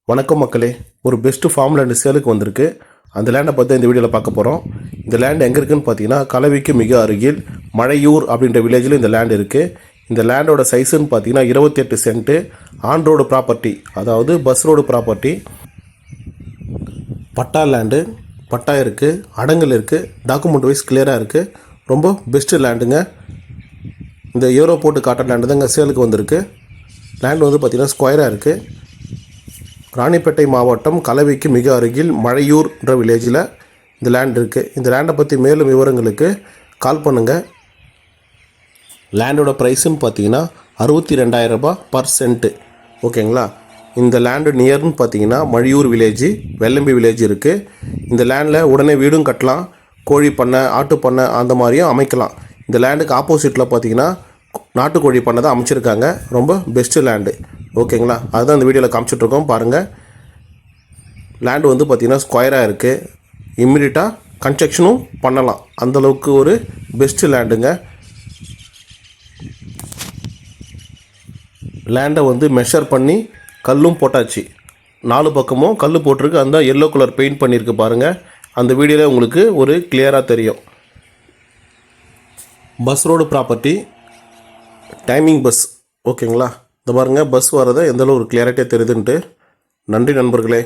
வணக்கம் மக்களே, ஒரு பெஸ்ட் ஃபார்ம் லேண்ட் சேலுக்கு வந்திருக்கு. அந்த லேண்டை பற்றி இந்த வீடியோவில் பார்க்க போகிறோம். இந்த லேண்ட் எங்கே இருக்குன்னு பார்த்தீங்கன்னா கலவிக்கு மிக அருகில் மழையூர் அப்படின்ற வில்லேஜில் இந்த லேண்ட் இருக்குது. இந்த லேண்டோட சைஸுன்னு பார்த்தீங்கன்னா 28 சென்ட்டு. ஆன் ரோடு ப்ராப்பர்ட்டி, அதாவது பஸ் ரோடு ப்ராப்பர்ட்டி. பட்டா லேண்டு, பட்டா இருக்குது, அடங்கல் இருக்குது, டாக்குமெண்ட் வைஸ் கிளியராக இருக்குது. ரொம்ப பெஸ்ட்டு லேண்டுங்க. இந்த ஏரோ போட்டு காட்டுற லேண்டு தான் இங்கே சேலுக்கு வந்திருக்கு. லேண்ட் வந்து பார்த்திங்கன்னா ஸ்கொயராக இருக்குது. ராணிப்பேட்டை மாவட்டம் கலவிக்கு மிக அருகில் மழையூர்ன்ற வில்லேஜில் இந்த லேண்ட் இருக்குது. இந்த லேண்டை பற்றி மேலும் விவரங்களுக்கு கால் பண்ணுங்கள். லேண்டோட ப்ரைஸுன்னு பார்த்தீங்கன்னா 62,000 ரூபாய் பர் சென்ட்டு. ஓகேங்களா? இந்த லேண்டு நியர்னு பார்த்தீங்கன்னா மழையூர் வில்லேஜ், வெள்ளம்பி வில்லேஜ் இருக்குது. இந்த லேண்டில் உடனே வீடும் கட்டலாம், கோழி பண்ணை, ஆட்டு பண்ணை அந்த மாதிரியும் அமைக்கலாம். இந்த லேண்டுக்கு ஆப்போசிட்டில் பார்த்தீங்கன்னா நாட்டுக்கோழி பண்ணை தான் அமைச்சிருக்காங்க. ரொம்ப பெஸ்ட்டு லேண்டு. ஓகேங்களா? அதுதான் இந்த வீடியோவில் காமிச்சிட்ருக்கோம் பாருங்கள். லேண்டு வந்து பார்த்திங்கன்னா ஸ்கொயராக இருக்குது. இம்மிடியட்டாக கன்ஸ்ட்ரக்ஷனும் பண்ணலாம், அந்தளவுக்கு ஒரு பெஸ்ட்டு லேண்டுங்க. லேண்டை வந்து மெஷர் பண்ணி கல்லும் போட்டாச்சு. 4 பக்கமும் கல் போட்டிருக்கு. அந்த எல்லோ கலர் பெயிண்ட் பண்ணியிருக்கு பாருங்கள். அந்த வீடியோவில் உங்களுக்கு ஒரு கிளியராக தெரியும். Bus road property, timing bus. ஓகேங்களா? இந்த பாருங்கள், பஸ் வரதை எந்தளவு ஒரு கிளியரிட்டியாக தெரியுதுன்ட்டு. நன்றி நண்பர்களே.